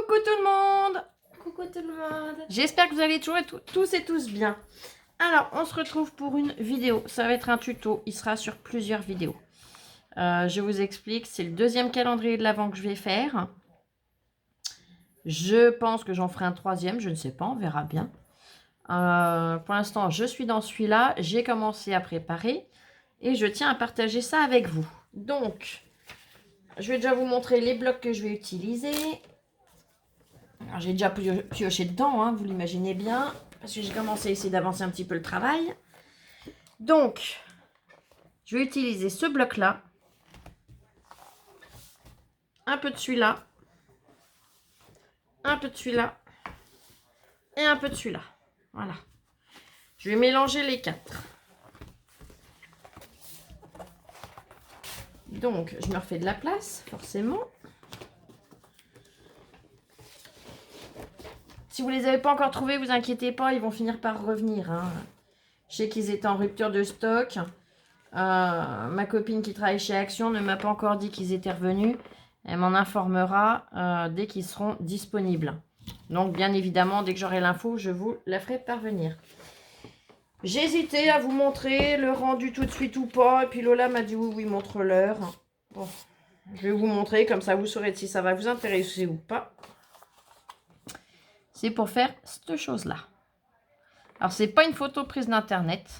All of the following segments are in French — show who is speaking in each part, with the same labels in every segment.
Speaker 1: Coucou tout le monde!
Speaker 2: Coucou tout le monde!
Speaker 1: J'espère que vous allez toujours tous et tous bien. Alors, on se retrouve pour une vidéo. Ça va être un tuto. Il sera sur plusieurs vidéos. Je vous explique. C'est le deuxième calendrier de l'Avent que je vais faire. Je pense que j'en ferai un troisième. Je ne sais pas. On verra bien. Pour l'instant, je suis dans celui-là. J'ai commencé à préparer. Et je tiens à partager ça avec vous. Donc, je vais déjà vous montrer les blocs que je vais utiliser. J'ai déjà pioché dedans, hein, vous l'imaginez bien, parce que j'ai commencé à essayer d'avancer un petit peu le travail. Donc, je vais utiliser ce bloc-là, un peu de celui-là, un peu de celui-là, et un peu de celui-là. Voilà. Je vais mélanger les quatre. Donc, je me refais de la place, forcément. Si vous ne les avez pas encore trouvés, vous inquiétez pas, ils vont finir par revenir. Hein. Je sais qu'ils étaient en rupture de stock. Ma copine qui travaille chez Action ne m'a pas encore dit qu'ils étaient revenus. Elle m'en informera dès qu'ils seront disponibles. Donc, bien évidemment, dès que j'aurai l'info, je vous la ferai parvenir. J'ai hésité à vous montrer le rendu tout de suite ou pas. Et puis Lola m'a dit oui, montre-leur. Bon, je vais vous montrer, comme ça vous saurez si ça va vous intéresser ou pas. C'est pour faire cette chose-là. Alors, c'est pas une photo prise d'internet.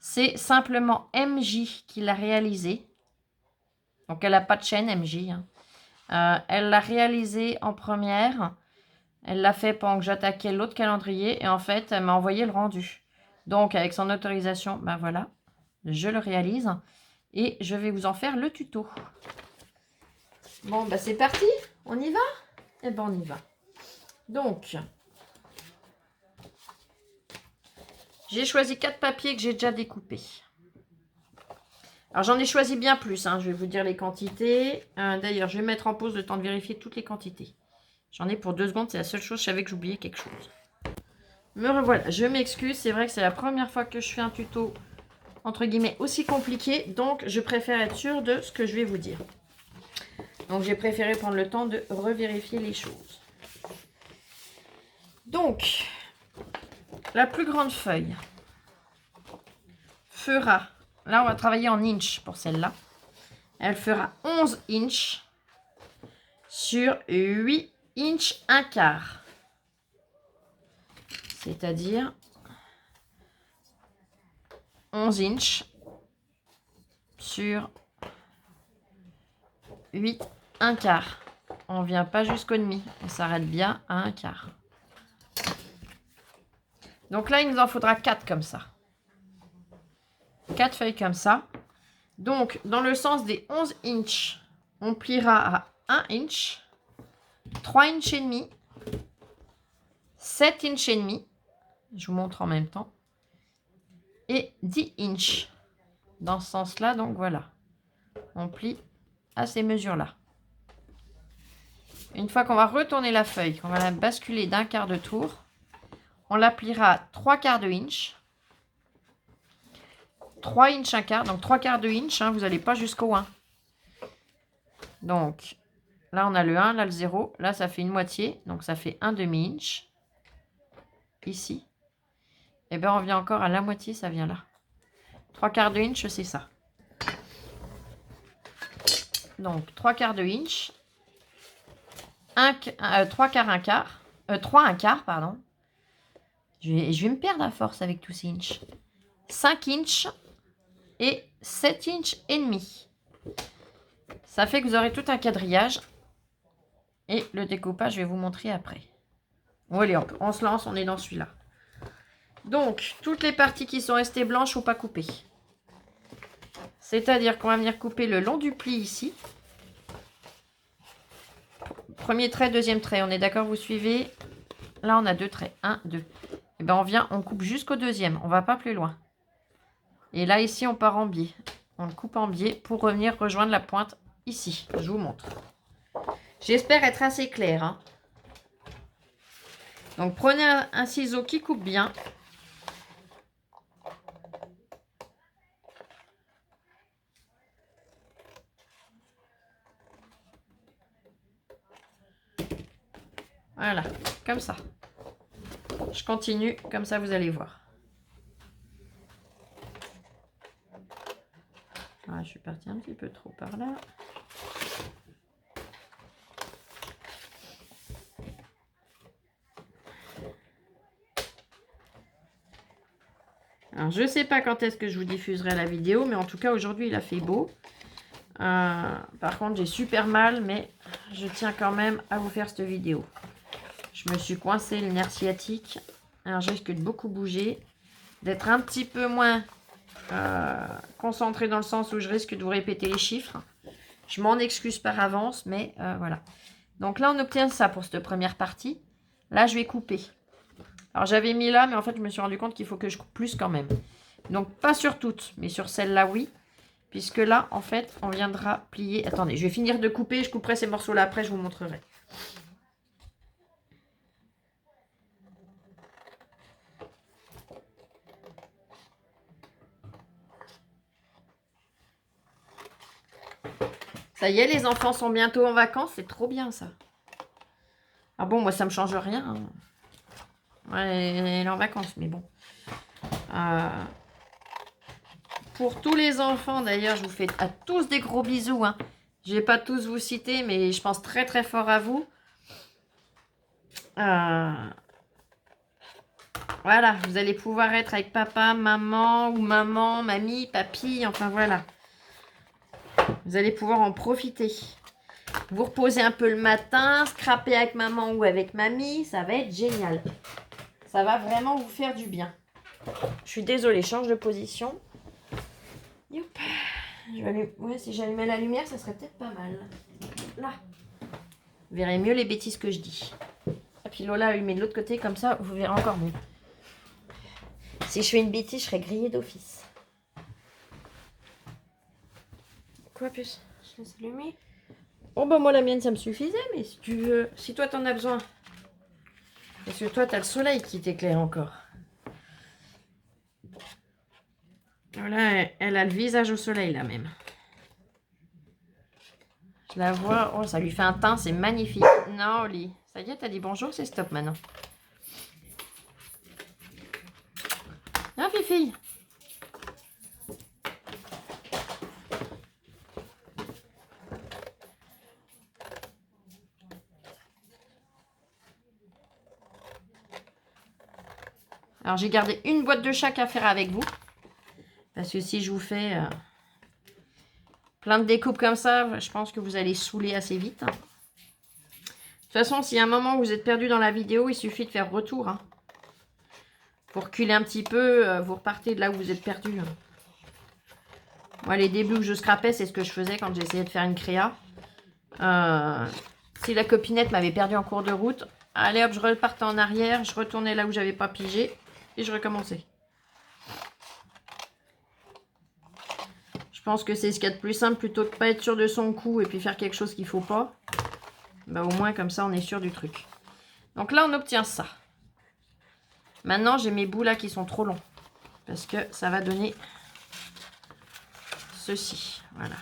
Speaker 1: C'est simplement MJ qui l'a réalisé. Donc, elle n'a pas de chaîne MJ. Hein. Elle l'a réalisé en première. Elle l'a fait pendant que j'attaquais l'autre calendrier. Et en fait, elle m'a envoyé le rendu. Donc, avec son autorisation, ben voilà, je le réalise. Et je vais vous en faire le tuto. Bon, ben c'est parti. On y va? Eh ben, on y va. Donc, j'ai choisi 4 papiers que j'ai déjà découpés. Alors, j'en ai choisi bien plus. Hein. Je vais vous dire les quantités. D'ailleurs, je vais mettre en pause le temps de vérifier toutes les quantités. J'en ai pour 2 secondes. C'est la seule chose. Je savais que j'oubliais quelque chose. Me revoilà. Je m'excuse. C'est vrai que c'est la première fois que je fais un tuto, entre guillemets, aussi compliqué. Donc, je préfère être sûre de ce que je vais vous dire. Donc, j'ai préféré prendre le temps de revérifier les choses. Donc, la plus grande feuille fera... Là, on va travailler en inch pour celle-là. Elle fera 11 inches sur 8 inches 1 quart. C'est-à-dire 11 inches sur 8 1 quart. On ne vient pas jusqu'au demi. On s'arrête bien à 1 quart. Donc là, il nous en faudra 4 comme ça. 4 feuilles comme ça. Donc, dans le sens des 11 inches, on pliera à 1 inch, 3 inches et demi, 7 inches et demi. Je vous montre en même temps. Et 10 inches. Dans ce sens-là, donc voilà. On plie à ces mesures-là. Une fois qu'on va retourner la feuille, qu'on va la basculer d'un quart de tour, on la pliera à 3 quarts de inch. 3 inches, 1 quart, donc 3 quarts de inch, hein, vous n'allez pas jusqu'au 1. Donc, là on a le 1, là le 0, là ça fait une moitié, donc ça fait 1 demi-inch. Ici. Et bien on vient encore à la moitié, ça vient là. 3 quarts de inch, c'est ça. Donc, 3 quarts de inch. 3 quarts, 1 quart. 3, 1 quart, pardon. Je vais me perdre à force avec tous ces inches. 5 inches et 7 inches et demi. Ça fait que vous aurez tout un quadrillage. Et le découpage, je vais vous montrer après. Bon, allez, on se lance, on est dans celui-là. Donc, toutes les parties qui sont restées blanches, il ne faut pas couper. C'est-à-dire qu'on va venir couper le long du pli ici. Premier trait, deuxième trait. On est d'accord, vous suivez? Là, on a 2 traits. 1, 2. Et bien, on coupe jusqu'au deuxième. On ne va pas plus loin. Et là, ici, on part en biais. On le coupe en biais pour revenir rejoindre la pointe ici. Je vous montre. J'espère être assez claire. Hein. Donc, prenez un ciseau qui coupe bien. Voilà, comme ça. Je continue, comme ça vous allez voir. Ah, je suis partie un petit peu trop par là. Alors, je ne sais pas quand est-ce que je vous diffuserai la vidéo, mais en tout cas, aujourd'hui, il a fait beau. Par contre, j'ai super mal, mais je tiens quand même à vous faire cette vidéo. Je me suis coincé le nerf sciatique. Alors, je risque de beaucoup bouger, d'être un petit peu moins concentré dans le sens où je risque de vous répéter les chiffres. Je m'en excuse par avance, mais voilà. Donc là, on obtient ça pour cette première partie. Là, je vais couper. Alors, j'avais mis là, mais en fait, je me suis rendu compte qu'il faut que je coupe plus quand même. Donc, pas sur toutes, mais sur celle-là, oui. Puisque là, en fait, on viendra plier. Attendez, je vais finir de couper. Je couperai ces morceaux-là après, je vous montrerai. Ça y est, les enfants sont bientôt en vacances. C'est trop bien, ça. Ah bon, moi, ça me change rien. Hein. Ouais, elle est en vacances, mais bon. Pour tous les enfants, d'ailleurs, je vous fais à tous des gros bisous. Hein. Je ne vais pas tous vous citer, mais je pense très, très fort à vous. Voilà, vous allez pouvoir être avec papa, maman, ou maman, mamie, papy, enfin voilà. Vous allez pouvoir en profiter. Vous reposer un peu le matin, scraper avec maman ou avec mamie, ça va être génial. Ça va vraiment vous faire du bien. Je suis désolée, change de position. Youp. Ouais, si j'allumais la lumière, ça serait peut-être pas mal. Là. Vous verrez mieux les bêtises que je dis. Et puis Lola allumez de l'autre côté, comme ça, vous verrez encore mieux. Si je fais une bêtise, je serai grillée d'office. Quoi, puce? Je laisse allumer. Oh, bah moi, la mienne, ça me suffisait, mais si tu veux... Si toi, t'en as besoin. Parce que toi, t'as le soleil qui t'éclaire encore. Voilà, elle a le visage au soleil, là, même. Je la vois. Oh, ça lui fait un teint, c'est magnifique. Non, Oli. Ça y est, t'as dit bonjour, c'est stop maintenant. Ah, Fifi. Alors, j'ai gardé une boîte de chaque à faire avec vous. Parce que si je vous fais plein de découpes comme ça, je pense que vous allez saouler assez vite. De toute façon, s'il y a un moment où vous êtes perdu dans la vidéo, il suffit de faire retour. Hein. Vous reculez un petit peu, vous repartez de là où vous êtes perdu. Hein. Moi, les débuts où je scrapais, c'est ce que je faisais quand j'essayais de faire une créa. Si la copinette m'avait perdu en cours de route, allez hop, je repartais en arrière, je retournais là où j'avais pas pigé et je recommençais. Je pense que c'est ce qu'il y a de plus simple plutôt que pas être sûr de son coup et puis faire quelque chose qu'il faut pas. Bah, au moins comme ça on est sûr du truc. Donc là on obtient ça. Maintenant j'ai mes bouts là qui sont trop longs. Parce que ça va donner ceci. Voilà.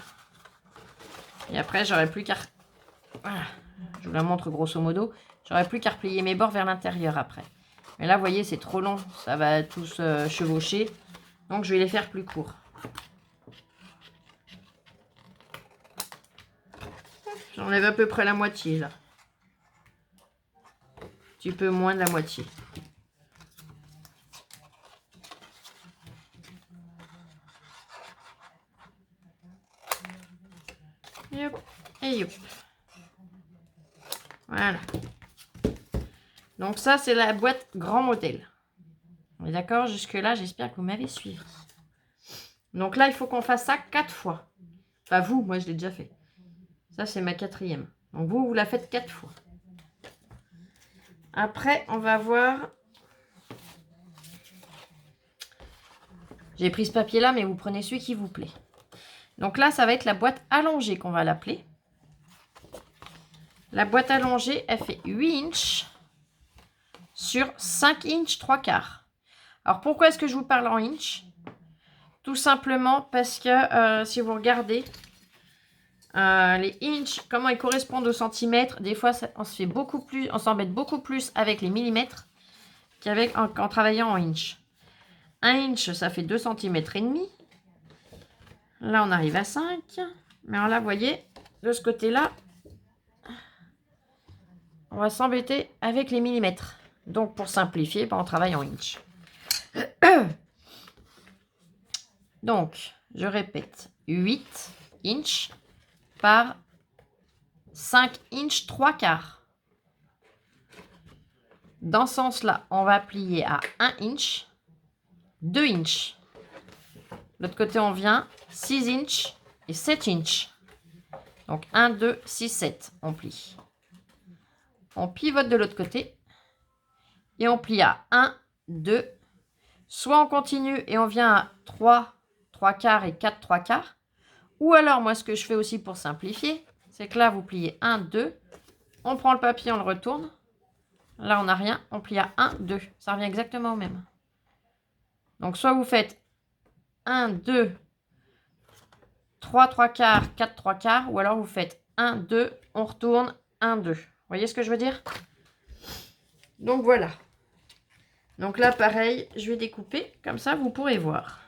Speaker 1: Et après j'aurai plus qu'à... Voilà. Je vous la montre grosso modo. J'aurai plus qu'à replier mes bords vers l'intérieur après. Mais là vous voyez c'est trop long. Ça va tous chevaucher. Donc je vais les faire plus courts. J'enlève à peu près la moitié là. Un petit peu moins de la moitié. Yop, et yop. Voilà. Donc ça, c'est la boîte grand modèle. On est d'accord? Jusque-là, j'espère que vous m'avez suivi. Donc là, il faut qu'on fasse ça 4 fois. Enfin, vous, moi, je l'ai déjà fait. Ça, c'est ma 4e. Donc vous, vous la faites 4 fois. Après, on va voir... J'ai pris ce papier-là, mais vous prenez celui qui vous plaît. Donc là, ça va être la boîte allongée qu'on va l'appeler. La boîte allongée, elle fait 8 inches sur 5 inches 3/4. Alors, pourquoi est-ce que je vous parle en inches? Tout simplement parce que si vous regardez, Les inches, comment ils correspondent au centimètre. Des fois, on se fait beaucoup plus, on s'embête beaucoup plus avec les millimètres qu'en travaillant en inch. 1 inch, ça fait 2 cm et demi. Là, on arrive à 5. Mais alors là, vous voyez, de ce côté-là, on va s'embêter avec les millimètres. Donc, pour simplifier, on travaille en inch. Donc, je répète, 8 inches par 5 inches 3 quarts. Dans ce sens-là, on va plier à 1 inch, 2 inches. De l'autre côté, on vient 6 inches et 7 inches. Donc 1, 2, 6, 7, on plie. On pivote de l'autre côté et on plie à 1, 2. Soit on continue et on vient à 3, 3 quarts et 4, 3 quarts. Ou alors, moi, ce que je fais aussi pour simplifier, c'est que là, vous pliez 1, 2. On prend le papier, on le retourne. Là, on n'a rien. On plie à 1, 2. Ça revient exactement au même. Donc, soit vous faites 1, 2, 3, 3 quarts, 4, 3 quarts. Ou alors, vous faites 1, 2, on retourne, 1, 2. Vous voyez ce que je veux dire? Donc, voilà. Donc là, pareil, je vais découper. Comme ça, vous pourrez voir.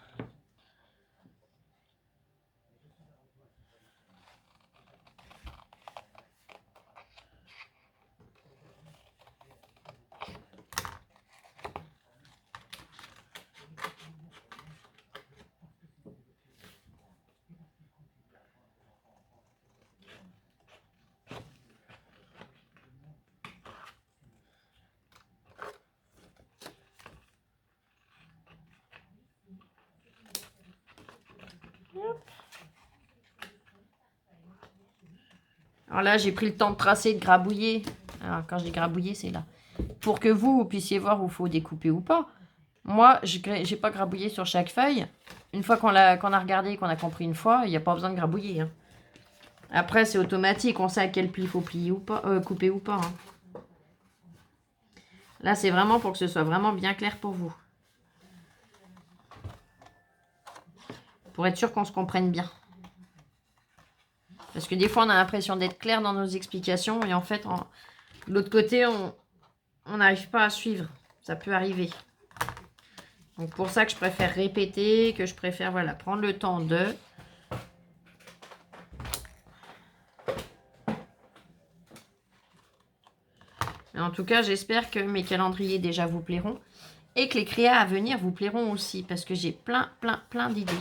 Speaker 1: Alors là, j'ai pris le temps de tracer, de grabouiller. Alors, quand je dis grabouiller, c'est là. Pour que vous puissiez voir où il faut découper ou pas. Moi, je n'ai pas grabouillé sur chaque feuille. Une fois qu'on a regardé, qu'on a compris une fois, il n'y a pas besoin de grabouiller. Hein. Après, c'est automatique. On sait à quel pli il faut plier ou pas, couper ou pas. Hein. Là, c'est vraiment pour que ce soit vraiment bien clair pour vous. Pour être sûr qu'on se comprenne bien. Parce que des fois, on a l'impression d'être clair dans nos explications. Et en fait, de l'autre côté, on n'arrive pas à suivre. Ça peut arriver. Donc, pour ça que je préfère répéter, que je préfère voilà, prendre le temps de... Mais en tout cas, j'espère que mes calendriers déjà vous plairont. Et que les créas à venir vous plairont aussi. Parce que j'ai plein d'idées.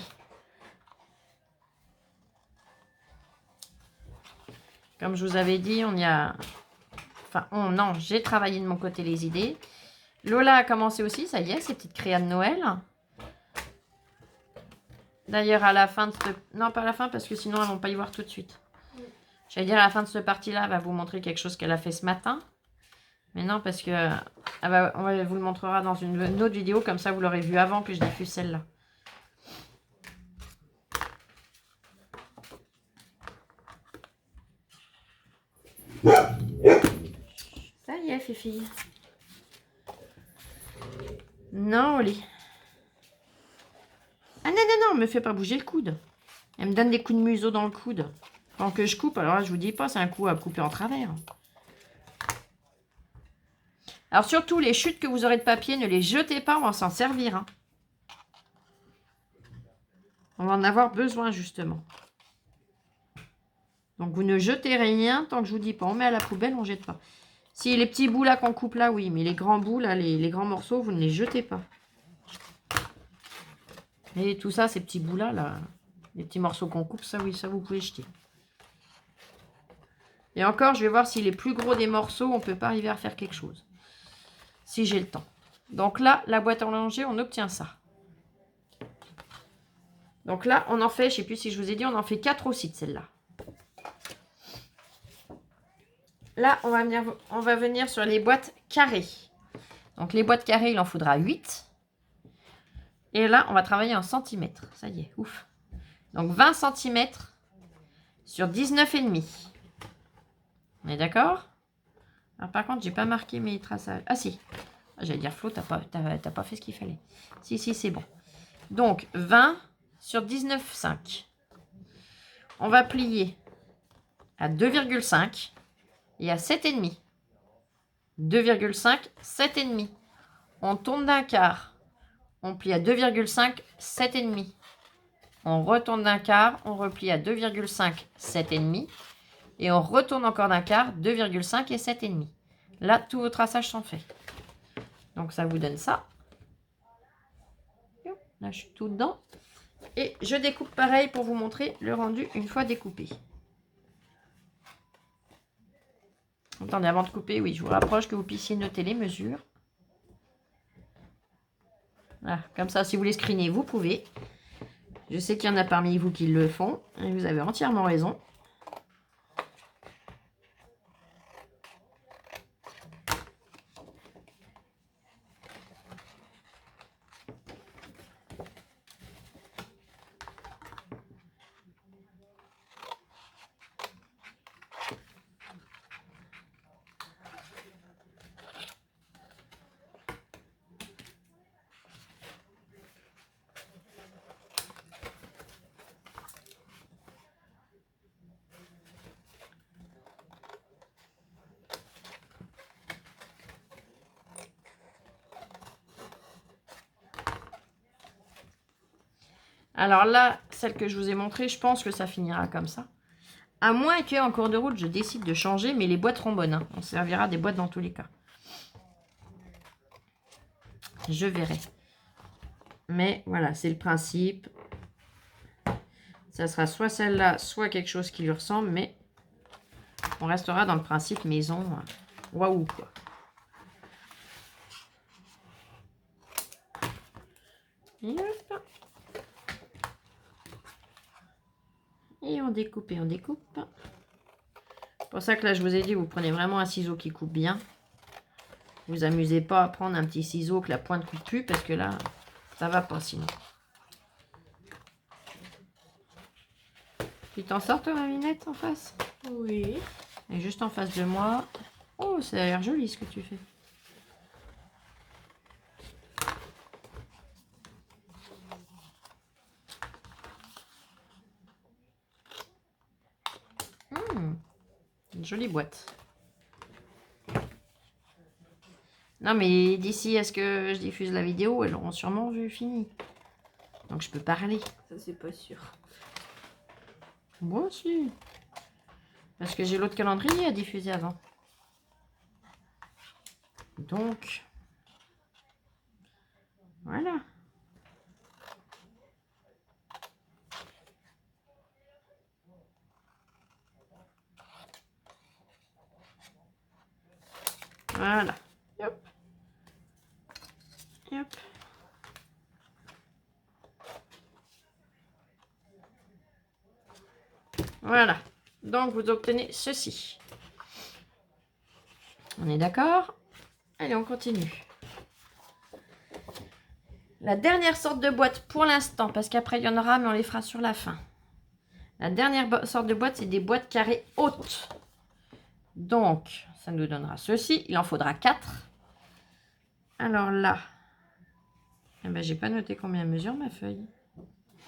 Speaker 1: Comme je vous avais dit, on y a... Enfin, non, j'ai travaillé de mon côté les idées. Lola a commencé aussi, ça y est, ses petites créas de Noël. D'ailleurs, à la fin de ce... Non, pas à la fin, parce que sinon, elles ne vont pas y voir tout de suite. J'allais dire, à la fin de ce partie-là, elle va vous montrer quelque chose qu'elle a fait ce matin. Mais non, parce que on vous le montrera dans une autre vidéo. Comme ça, vous l'aurez vu avant que je diffuse celle-là. Ça y est, Fifi. Non, Oli. Ah non, me fais pas bouger le coude. Elle me donne des coups de museau dans le coude. Quand que je coupe, alors là, je vous dis pas, c'est un coup à couper en travers. Alors surtout, les chutes que vous aurez de papier, ne les jetez pas, on va s'en servir. Hein. On va en avoir besoin, justement. Donc, vous ne jetez rien tant que je vous dis pas. On met à la poubelle, on ne jette pas. Si les petits bouts là qu'on coupe là, oui. Mais les grands bouts là, les grands morceaux, vous ne les jetez pas. Et tout ça, ces petits bouts là, les petits morceaux qu'on coupe, ça oui, ça vous pouvez jeter. Et encore, je vais voir si les plus gros des morceaux, on ne peut pas arriver à faire quelque chose. Si j'ai le temps. Donc là, la boîte à langer, on obtient ça. Donc là, on en fait, je ne sais plus si je vous ai dit, on en fait 4 aussi de celle-là. Là, on va venir sur les boîtes carrées. Donc les boîtes carrées, il en faudra 8. Et là, on va travailler en centimètres. Ça y est, ouf. Donc 20 cm sur 19,5. On est d'accord? Alors par contre, j'ai pas marqué mes traçages. Ah si. J'allais dire Flo, t'as pas fait ce qu'il fallait. Si, c'est bon. Donc 20 sur 19,5. On va plier à 2,5 et à 7,5. 2,5, 7,5. On tourne d'un quart, on plie à 2,5, 7,5. On retourne d'un quart, on replie à 2,5, 7,5. Et on retourne encore d'un quart, 2,5 et 7,5. Là, tout vos traçages sont faits. Donc, ça vous donne ça. Là, je suis tout dedans. Et je découpe pareil pour vous montrer le rendu une fois découpé. Attendez, avant de couper, oui, je vous rapproche que vous puissiez noter les mesures. Voilà, comme ça, si vous voulez screener, vous pouvez. Je sais qu'il y en a parmi vous qui le font. Et vous avez entièrement raison. Alors là, celle que je vous ai montrée, je pense que ça finira comme ça. À moins qu'en cours de route, je décide de changer, mais les boîtes seront bonnes. Hein. On servira des boîtes dans tous les cas. Je verrai. Mais voilà, c'est le principe. Ça sera soit celle-là, soit quelque chose qui lui ressemble, mais on restera dans le principe maison. Waouh, quoi. Et hop. Et on découpe et on découpe. C'est pour ça que là, je vous ai dit, vous prenez vraiment un ciseau qui coupe bien. Vous amusez pas à prendre un petit ciseau que la pointe coupe plus, parce que là, ça va pas sinon. Tu t'en sors, toi, Maminette, en face?
Speaker 2: Oui.
Speaker 1: Et juste en face de moi. Oh, ça a l'air joli ce que tu fais. Une jolie boîte. Non, mais d'ici à ce que je diffuse la vidéo, elles auront sûrement vu fini. Donc je peux parler.
Speaker 2: Ça, c'est pas sûr.
Speaker 1: Moi aussi. Parce que j'ai l'autre calendrier à diffuser avant. Donc, voilà. Voilà. Hop. Hop. Voilà. Donc, vous obtenez ceci. On est d'accord? Allez, on continue. La dernière sorte de boîte pour l'instant, parce qu'après il y en aura, mais on les fera sur la fin. La dernière sorte de boîte, c'est des boîtes carrées hautes. Donc, ça nous donnera ceci. Il en faudra 4. Alors là, eh ben, j'ai pas noté combien mesure ma feuille.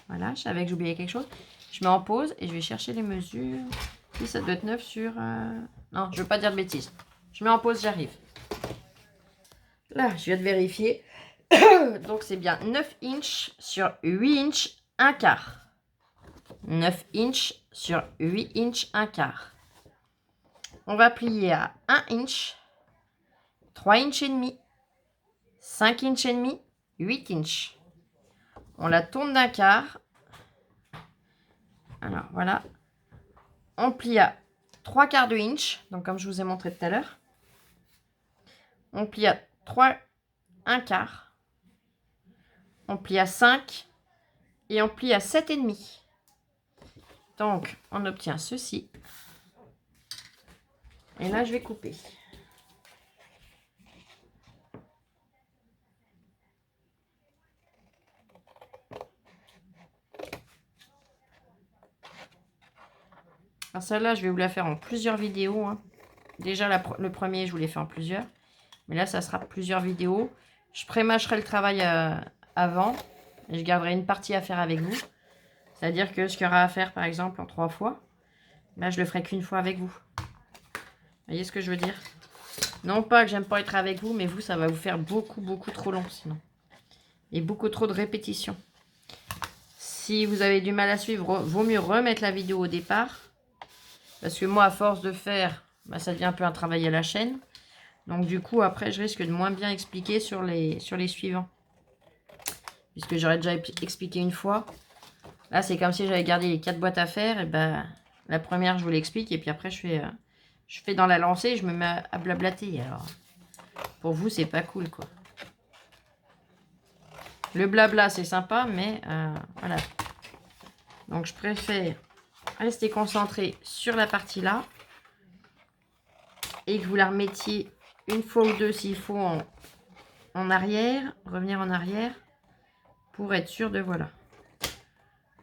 Speaker 1: Voilà, je savais que j'oubliais quelque chose. Je mets en pause et je vais chercher les mesures. Puis ça doit être 9 sur... Non, je veux pas dire de bêtises. Je mets en pause, j'arrive. Là, je viens de vérifier. Donc, c'est bien 9 inches sur 8 inches, 1 quart. 9 inches sur 8 inches, 1 quart. On va plier à 1 inch, 3 inches et demi, 5 inches et demi, 8 inches. On la tourne d'un quart. Alors, voilà. On plie à 3 quarts de inch, donc comme je vous ai montré tout à l'heure. On plie à 3, 1 quart. On plie à 5 et on plie à 7,5. Donc, on obtient ceci. Et là, je vais couper. Alors celle-là, je vais vous la faire en plusieurs vidéos. Hein. Déjà, le premier, je vous l'ai fait en plusieurs. Mais là, ça sera plusieurs vidéos. Je prémâcherai le travail avant. Et je garderai une partie à faire avec vous. C'est-à-dire que ce qu'il y aura à faire, par exemple, en 3 fois. Là, je le ferai qu'une fois avec vous. Vous voyez ce que je veux dire? Non pas que j'aime pas être avec vous, mais vous, ça va vous faire beaucoup trop long sinon. Et beaucoup trop de répétitions. Si vous avez du mal à suivre, vaut mieux remettre la vidéo au départ. Parce que moi, à force de faire, bah, ça devient un peu un travail à la chaîne. Donc du coup, après, je risque de moins bien expliquer sur les suivants. Puisque j'aurais déjà expliqué une fois. Là, c'est comme si j'avais gardé les 4 boîtes à faire. Et ben, la première, je vous l'explique. Et puis après, je fais dans la lancée et je me mets à blablater. Alors, pour vous, c'est pas cool, quoi. Le blabla, c'est sympa, mais voilà. Donc, je préfère rester concentré sur la partie là. Et que vous la remettiez une fois ou deux s'il faut en arrière. Revenir en arrière. Pour être sûr de, voilà,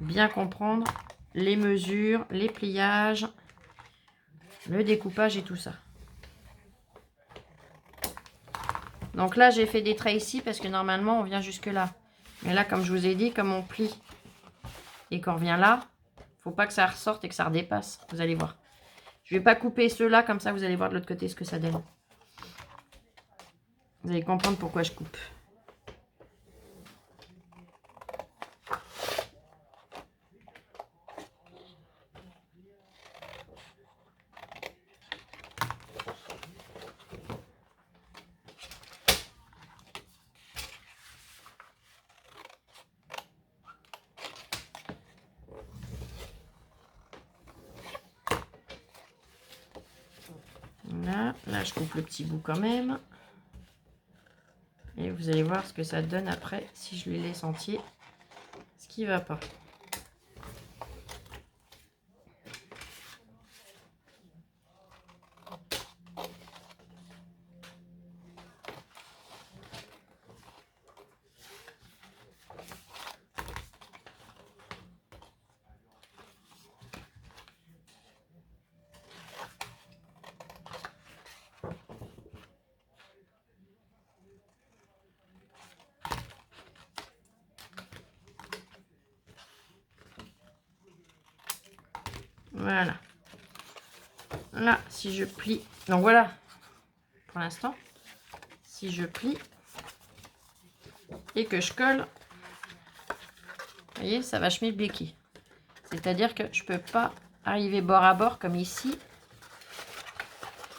Speaker 1: bien comprendre les mesures, les pliages, le découpage et tout ça. Donc là, j'ai fait des traits ici parce que normalement, on vient jusque là. Mais là, comme je vous ai dit, comme on plie et qu'on revient là, faut pas que ça ressorte et que ça redépasse. Vous allez voir. Je vais pas couper ceux-là, comme ça, vous allez voir de l'autre côté ce que ça donne. Vous allez comprendre pourquoi je coupe. Là, je coupe le petit bout quand même. Et vous allez voir ce que ça donne après si je lui laisse entier ce qui va pas. Voilà. Là, si je plie... Donc voilà, pour l'instant, si je plie et que je colle, vous voyez, ça va schmilbliquer. C'est-à-dire que je peux pas arriver bord à bord comme ici,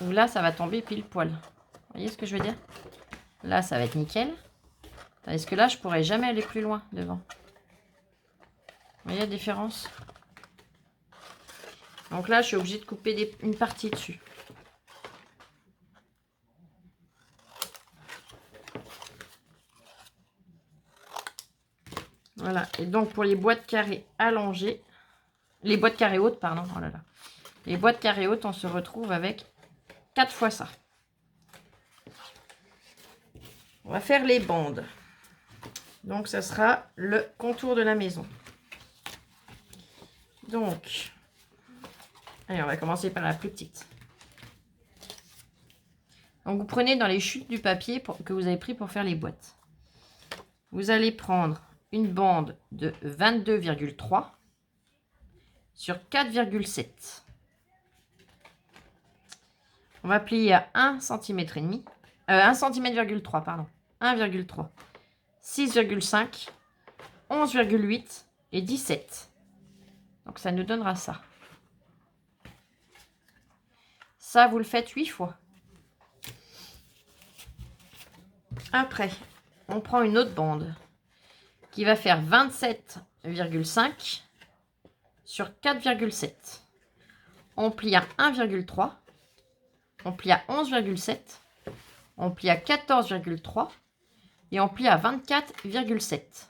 Speaker 1: où là, ça va tomber pile poil. Vous voyez ce que je veux dire? Là, ça va être nickel. Tandis que là, je pourrais jamais aller plus loin devant. Vous voyez la différence? Donc là, je suis obligée de couper une partie dessus. Voilà. Et donc, pour les boîtes carrées allongées, les boîtes carrées hautes, pardon. Oh là là. Les boîtes carrées hautes, on se retrouve avec 4 fois ça. On va faire les bandes. Donc, ça sera le contour de la maison. Donc, allez, on va commencer par la plus petite. Donc, vous prenez dans les chutes du papier que vous avez pris pour faire les boîtes. Vous allez prendre une bande de 22,3 sur 4,7. On va plier à 1 cm et demi. 1 cm, pardon. 1,3. 6,5. 11,8 et 17. Donc, ça nous donnera ça. Ça, vous le faites 8 fois. Après, on prend une autre bande qui va faire 27,5 sur 4,7. On plie à 1,3. On plie à 11,7. On plie à 14,3. Et on plie à 24,7.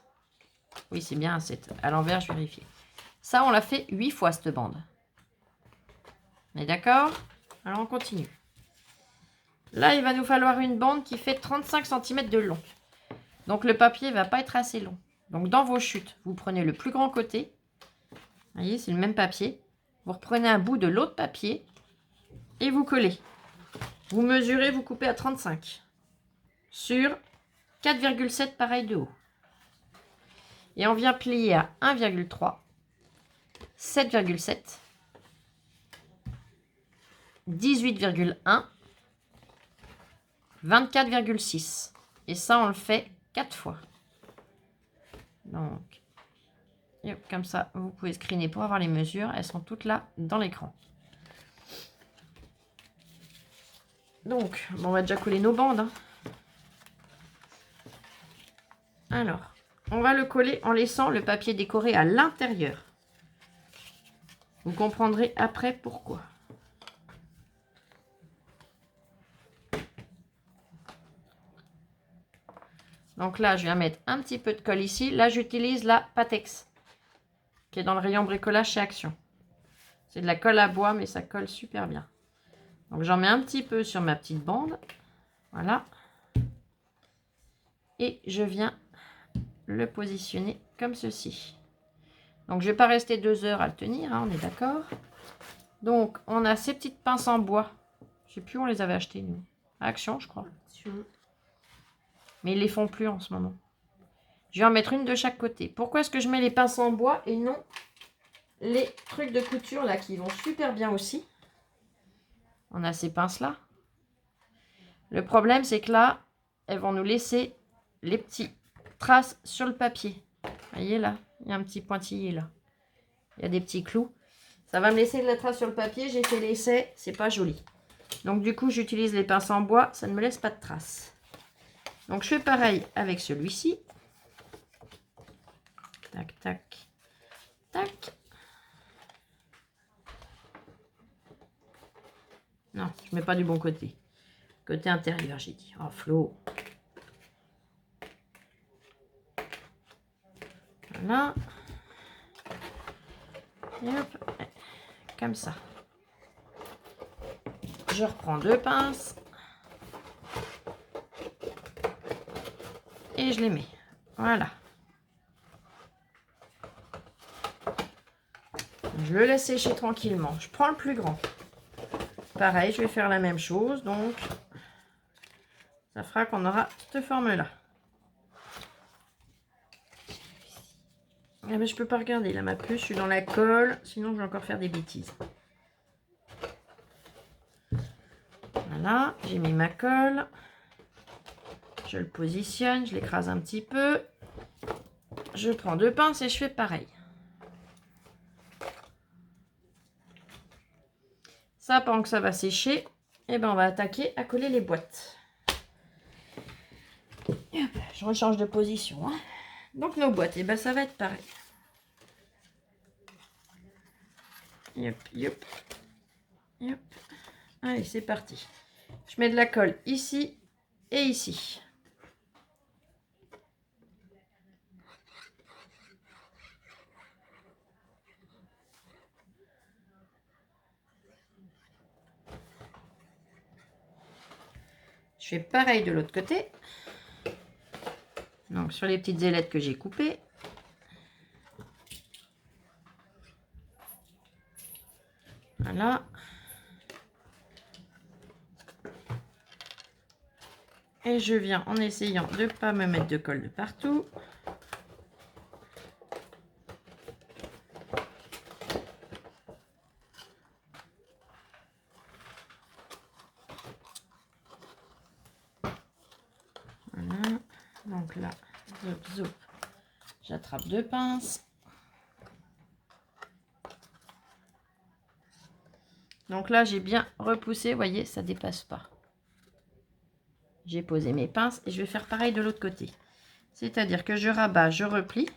Speaker 1: Oui, c'est bien 7. À l'envers, je vérifie. Ça, on l'a fait 8 fois, cette bande. On est d'accord? Alors, on continue. Là, il va nous falloir une bande qui fait 35 cm de long. Donc, le papier ne va pas être assez long. Donc, dans vos chutes, vous prenez le plus grand côté. Vous voyez, c'est le même papier. Vous reprenez un bout de l'autre papier et vous collez. Vous mesurez, vous coupez à 35 sur 4,7 pareil de haut. Et on vient plier à 1,3, 7,7, 18,1, 24,6. Et ça, on le fait 4 fois. Donc, comme ça, vous pouvez screener pour avoir les mesures. Elles sont toutes là dans l'écran. Donc, bon, on va déjà coller nos bandes. Hein. Alors, on va le coller en laissant le papier décoré à l'intérieur. Vous comprendrez après pourquoi. Donc là, je viens mettre un petit peu de colle ici. Là, j'utilise la Patex, qui est dans le rayon bricolage chez Action. C'est de la colle à bois, mais ça colle super bien. Donc j'en mets un petit peu sur ma petite bande. Voilà. Et je viens le positionner comme ceci. Donc je ne vais pas rester 2 heures à le tenir, hein, on est d'accord. Donc on a ces petites pinces en bois. Je ne sais plus où on les avait achetées, nous. À Action, je crois. Mais ils ne les font plus en ce moment. Je vais en mettre une de chaque côté. Pourquoi est-ce que je mets les pinces en bois et non les trucs de couture là qui vont super bien aussi? On a ces pinces là. Le problème c'est que là, elles vont nous laisser les petites traces sur le papier. Vous voyez là, il y a un petit pointillé là. Il y a des petits clous. Ça va me laisser de la trace sur le papier. J'ai fait l'essai, c'est pas joli. Donc du coup, j'utilise les pinces en bois. Ça ne me laisse pas de traces. Donc je fais pareil avec celui-ci. Tac, tac, tac. Non, je mets pas du bon côté. Côté intérieur, j'ai dit. Oh, Flo. Voilà. Et hop. Comme ça. Je reprends 2 pinces. Et je les mets. Voilà. Je le laisse sécher tranquillement. Je prends le plus grand. Pareil, je vais faire la même chose. Donc, ça fera qu'on aura cette forme-là. Ah ben, je peux pas regarder là ma puce, je suis dans la colle, sinon je vais encore faire des bêtises. Voilà, j'ai mis ma colle. Je le positionne, je l'écrase un petit peu. Je prends 2 pinces et je fais pareil. Ça, pendant que ça va sécher, et ben on va attaquer à coller les boîtes. Et hop, je rechange de position. Hein. Donc nos boîtes, et ben ça va être pareil. Yop, yop, yop. Allez, c'est parti. Je mets de la colle ici et ici. Je fais pareil de l'autre côté. Donc sur les petites ailettes que j'ai coupées. Voilà. Et je viens en essayant de ne pas me mettre de colle de partout. Voilà. Donc là, zoup, zoup. J'attrape 2 pinces. Donc là, j'ai bien repoussé. Vous voyez, ça ne dépasse pas. J'ai posé mes pinces et je vais faire pareil de l'autre côté. C'est-à-dire que je rabats, je replie.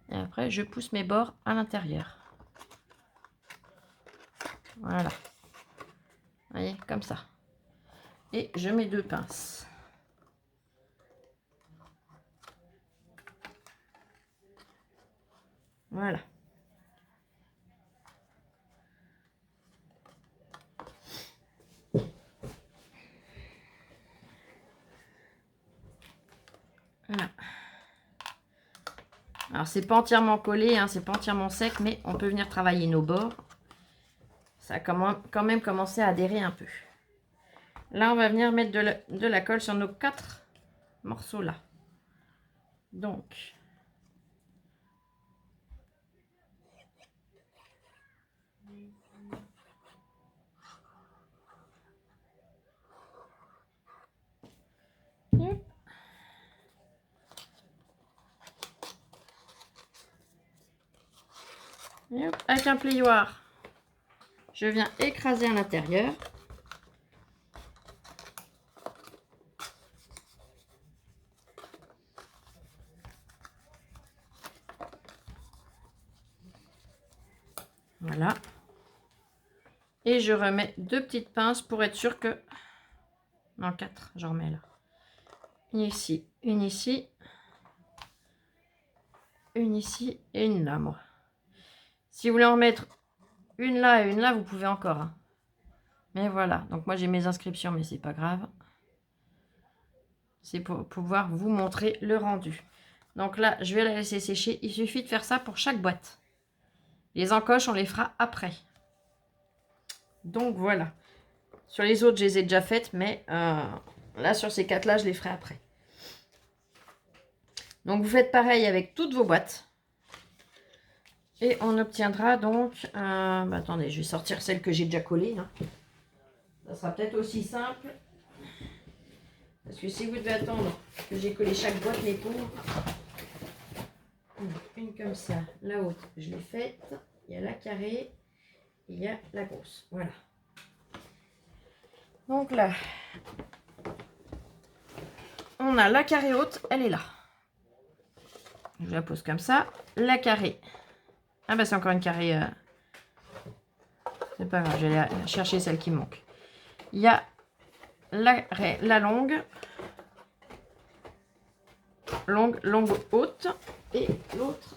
Speaker 1: Et après, je pousse mes bords à l'intérieur. Voilà. Vous voyez, comme ça. Et je mets 2 pinces. Voilà. Voilà. Alors, c'est pas entièrement collé, hein, c'est pas entièrement sec, mais on peut venir travailler nos bords. Ça a quand même commencé à adhérer un peu. Là, on va venir mettre de la colle sur nos 4 morceaux là. Donc, Et hop, avec un plioir, je viens écraser à l'intérieur. Voilà. Et je remets 2 petites pinces pour être sûr que... Non, 4, j'en remets là. Une ici, une ici. Une ici et une là, moi. Si vous voulez en mettre une là et une là, vous pouvez encore. Hein. Mais voilà. Donc moi, j'ai mes inscriptions, mais c'est pas grave. C'est pour pouvoir vous montrer le rendu. Donc là, je vais la laisser sécher. Il suffit de faire ça pour chaque boîte. Les encoches, on les fera après. Donc voilà. Sur les autres, je les ai déjà faites, mais là, sur ces 4-là, je les ferai après. Donc vous faites pareil avec toutes vos boîtes. Et on obtiendra donc... attendez, je vais sortir celle que j'ai déjà collée. Hein. Ça sera peut-être aussi simple. Parce que si vous devez attendre que j'ai collé chaque boîte, les pauvres. Une comme ça, la haute, je l'ai faite. Il y a la carrée et il y a la grosse. Voilà. Donc là, on a la carrée haute, elle est là. Je la pose comme ça. La carrée. Ah bah c'est encore une carrée. C'est pas grave, je vais aller chercher celle qui me manque. Il y a la longue. Longue haute. Et l'autre,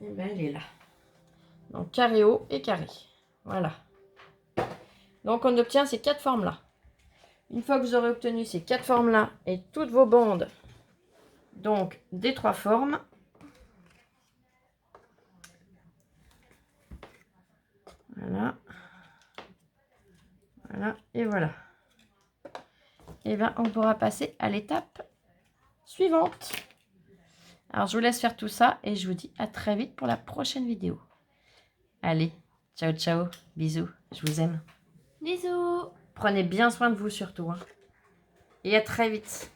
Speaker 1: eh ben, elle est là. Donc carré haut et carré. Voilà. Donc on obtient ces 4 formes-là. Une fois que vous aurez obtenu ces 4 formes-là et toutes vos bandes, donc des 3 formes, voilà, voilà et voilà. Et bien on pourra passer à l'étape suivante. Alors je vous laisse faire tout ça et je vous dis à très vite pour la prochaine vidéo. Allez, ciao ciao, bisous, je vous aime.
Speaker 2: Bisous.
Speaker 1: Prenez bien soin de vous surtout. Hein. Et à très vite.